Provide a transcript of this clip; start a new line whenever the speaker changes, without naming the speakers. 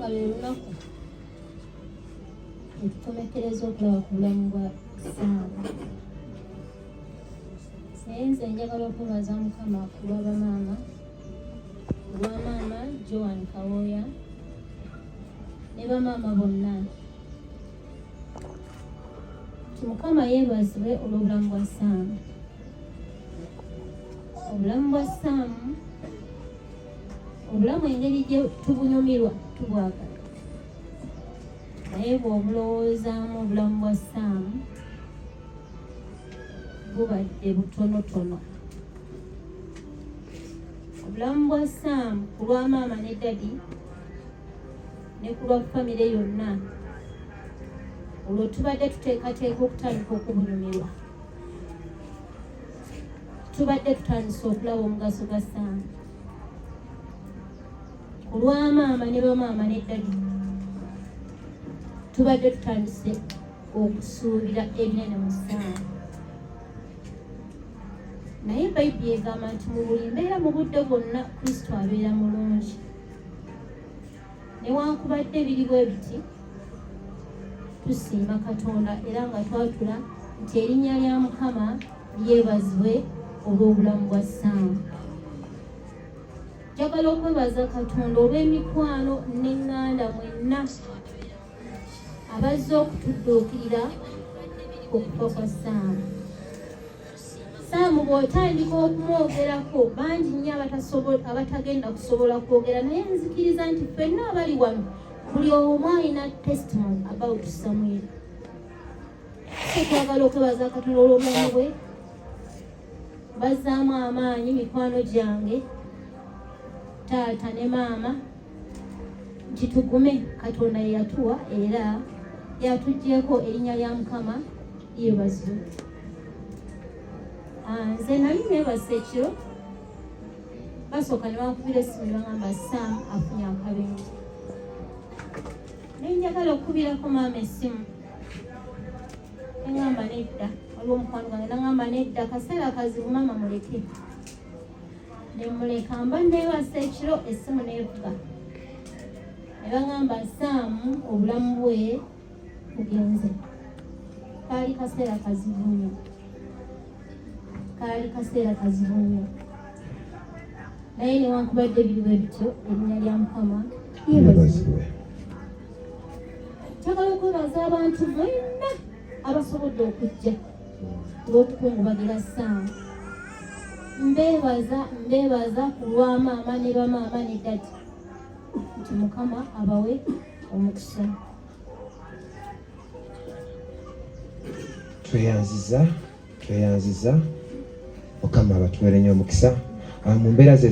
nga lwe lunaku etukomekereza okulaba ku bulamu bwa Saawa. Naye nze njagala okwebaza Mukama ku lwa bamaama, olwa maama Joan Kawoya ne bamaama bonna. Mukama yeebazibwe olw'obulamu bwa Saamu. Obulamu bwa Saamu, obulamu engeri gye tubunyumirwa tubwagala, naye bw'obulowoozaamu obulamu bwa Saamu bubadde butonotono. Obulamu bwa Saamu ku lwa maama ne dadi ne ku lwa famire yonna, olwo tubadde tuteekateeka okutandika okubunyumirwa, tubadde tutandise okulaba omugaso gwa Saamu. Ku lwa maama ne bamaama ne dadi tubadde tutandise okusuubira ebinene mu Saamu. Naye Bayibuli egamba nti mu buli mbeera mu budde bwonna Kristo abeera mulungi. Newankubadde biri bwe biti, tusiima Katonda era nga twatula nti erinnya lya Mukama lyebazibwe olw'obulamu bwa Saamu. Njagala okwebaza Katonda olw'emikwano n'eŋŋanda mwenna abazze okutudduukirira okufa kwa Saamu. Saamu bw'otandika okumwogerako bangi nnyo abatagenda kusobola kwogera, naye nzikiriza nti ffenna abali wano buli omu alina testimony about Samuel. So twagala okwebaza Katonda olw'obulamu bwe, bazzaamu amaanyi mikwano gyange, taata ne maama, nti tugume. Katonda ye yatuwa era yatuggyeko, erinnya lya Mukama lyebazibwe. Nze nali neebase ekiro, basooka ne bankubira essimu ne bagamba Saamu afunye akabenje. Naye njagala okukubirako maama essimu, neŋŋamba nedda, waliwo omukwano gwange, naŋŋamba nedda, akaseera kazibu maama muleke. Ne muleka mba neebase ekiro, essimu neevuga. Ne baŋŋamba Saamu obulamu bwe bugenze. Kaali kaseera kazibu nnyo. Kaali kaseera kazibu nnyo. Naye newankubadde biri bwe bityo, erinnya lya Mukama lyebazibwe. Njagala okwebaza abantu mwenna abasobodde okujja olw'okukungubagira Saamu. Mbeebaza ku lwa maama ne bamaama ne dadi, nti Mukama abawe omukisa.
Tweyanziza Mukama abatuwere nnyo omukisa mu mbeera ze